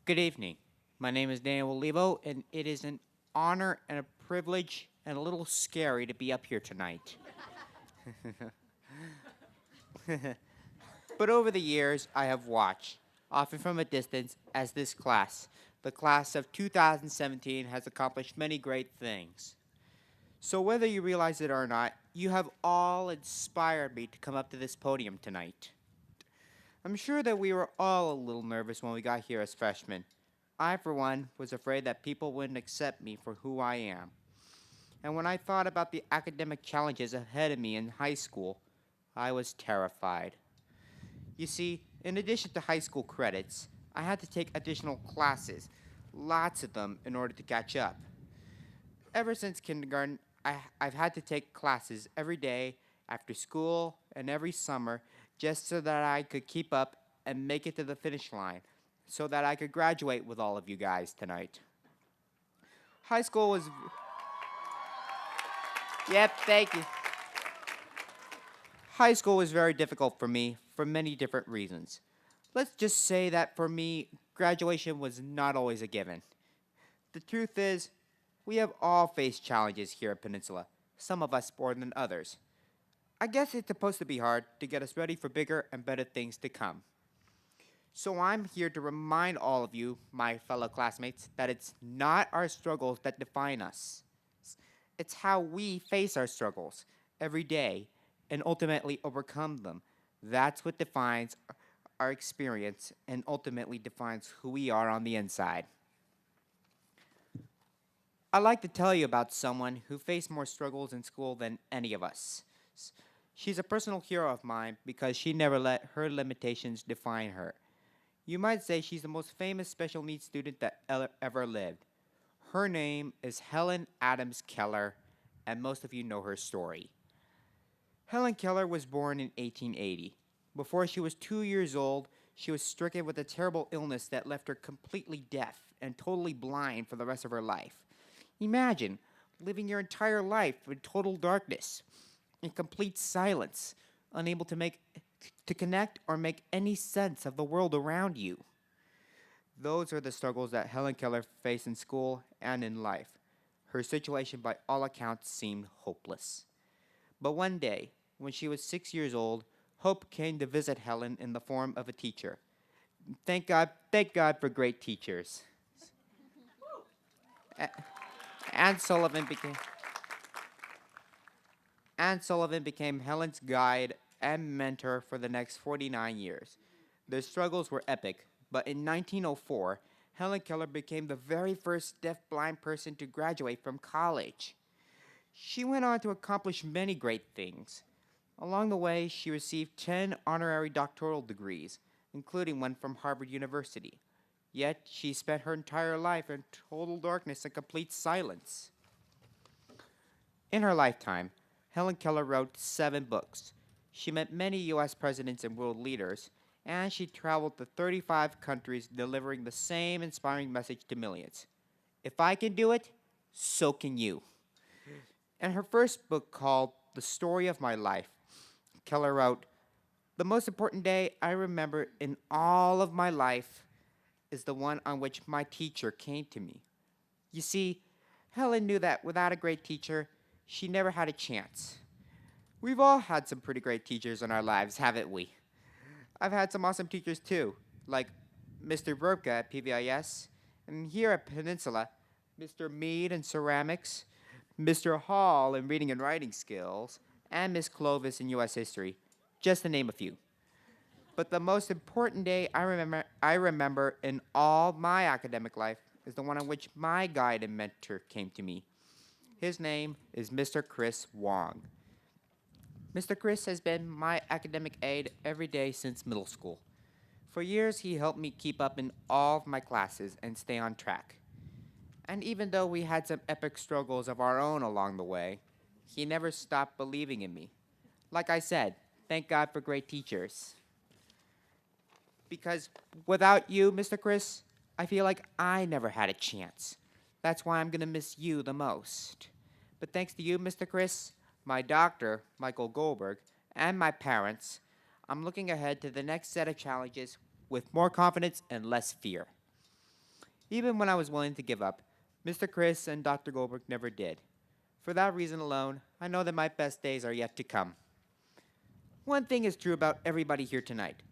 Good evening. My name is Daniel Olivo, and it is an honor and a privilege and a little scary to be up here tonight. But over the years, I have watched, often from a distance, as this class, the class of 2017, has accomplished many great things. So, whether you realize it or not, you have all inspired me to come up to this podium tonight. I'm sure that we were all a little nervous when we got here as freshmen. I, for one, was afraid that people wouldn't accept me for who I am. And when I thought about the academic challenges ahead of me in high school, I was terrified. You see, in addition to high school credits, I had to take additional classes, lots of them, in order to catch up. Ever since kindergarten, I've had to take classes every day, after school, and every summer, just so that I could keep up and make it to the finish line, so that I could graduate with all of you guys tonight. High school was. Yep, thank you. High school was very difficult for me for many different reasons. Let's just say that for me, graduation was not always a given. The truth is, we have all faced challenges here at Peninsula, some of us more than others. I guess it's supposed to be hard to get us ready for bigger and better things to come. So I'm here to remind all of you, my fellow classmates, that it's not our struggles that define us. It's how we face our struggles every day and ultimately overcome them. That's what defines our experience and ultimately defines who we are on the inside. I'd like to tell you about someone who faced more struggles in school than any of us. She's a personal hero of mine because she never let her limitations define her. You might say she's the most famous special needs student that ever lived. Her name is Helen Adams Keller, and most of you know her story. Helen Keller was born in 1880. Before she was 2 years old, she was stricken with a terrible illness that left her completely deaf and totally blind for the rest of her life. Imagine living your entire life in total darkness, in complete silence, unable to connect or make any sense of the world around you. Those are the struggles that Helen Keller faced in school and in life. Her situation, by all accounts, seemed hopeless. But one day, when she was 6 years old, hope came to visit Helen in the form of a teacher. Thank God for great teachers. A- Anne Sullivan became Anne Sullivan became Helen's guide and mentor for the next 49 years. Their struggles were epic, but in 1904, Helen Keller became the very first deaf-blind person to graduate from college. She went on to accomplish many great things. Along the way, she received 10 honorary doctoral degrees, including one from Harvard University. Yet, she spent her entire life in total darkness and complete silence. In her lifetime, Helen Keller wrote 7 books. She met many U.S. presidents and world leaders, and she traveled to 35 countries delivering the same inspiring message to millions. If I can do it, so can you. In her first book called The Story of My Life, Keller wrote, "The most important day I remember in all of my life is the one on which my teacher came to me." You see, Helen knew that without a great teacher, she never had a chance. We've all had some pretty great teachers in our lives, haven't we? I've had some awesome teachers too, like Mr. Verbka at PVIS, and here at Peninsula, Mr. Mead in ceramics, Mr. Hall in reading and writing skills, and Miss Clovis in U.S. history, just to name a few. But the most important day I remember in all my academic life is the one on which my guide and mentor came to me. His name is Mr. Chris Wong. Mr. Chris has been my academic aide every day since middle school. For years, he helped me keep up in all of my classes and stay on track. And even though we had some epic struggles of our own along the way, he never stopped believing in me. Like I said, thank God for great teachers. Because without you, Mr. Chris, I feel like I never had a chance. That's why I'm going to miss you the most. But thanks to you, Mr. Chris, my doctor, Michael Goldberg, and my parents, I'm looking ahead to the next set of challenges with more confidence and less fear. Even when I was willing to give up, Mr. Chris and Dr. Goldberg never did. For that reason alone, I know that my best days are yet to come. One thing is true about everybody here tonight.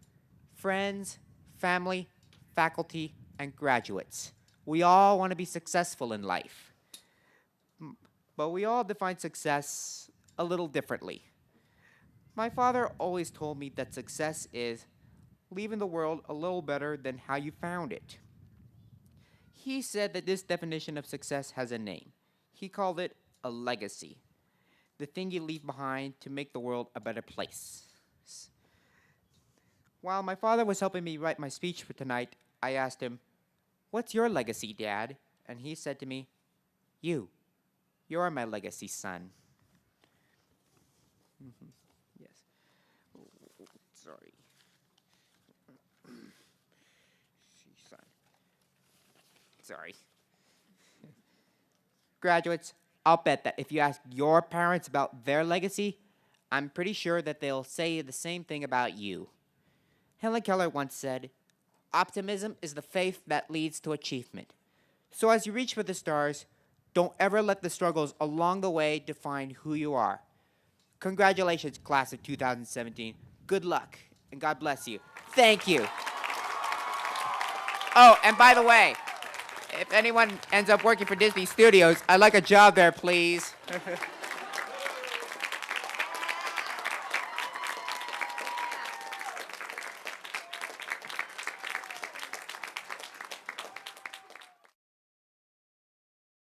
Friends, family, faculty, and graduates. We all want to be successful in life. But we all define success a little differently. My father always told me that success is leaving the world a little better than how you found it. He said that this definition of success has a name. He called it a legacy, the thing you leave behind to make the world a better place. While my father was helping me write my speech for tonight, I asked him, "What's your legacy, Dad?" And he said to me, "You. You're my legacy, son." Yes. Sorry. Son. Sorry. Graduates, I'll bet that if you ask your parents about their legacy, I'm pretty sure that they'll say the same thing about you. Helen Keller once said, "Optimism is the faith that leads to achievement." So as you reach for the stars, don't ever let the struggles along the way define who you are. Congratulations, class of 2017. Good luck, and God bless you. Thank you. Oh, and by the way, if anyone ends up working for Disney Studios, I'd like a job there, please.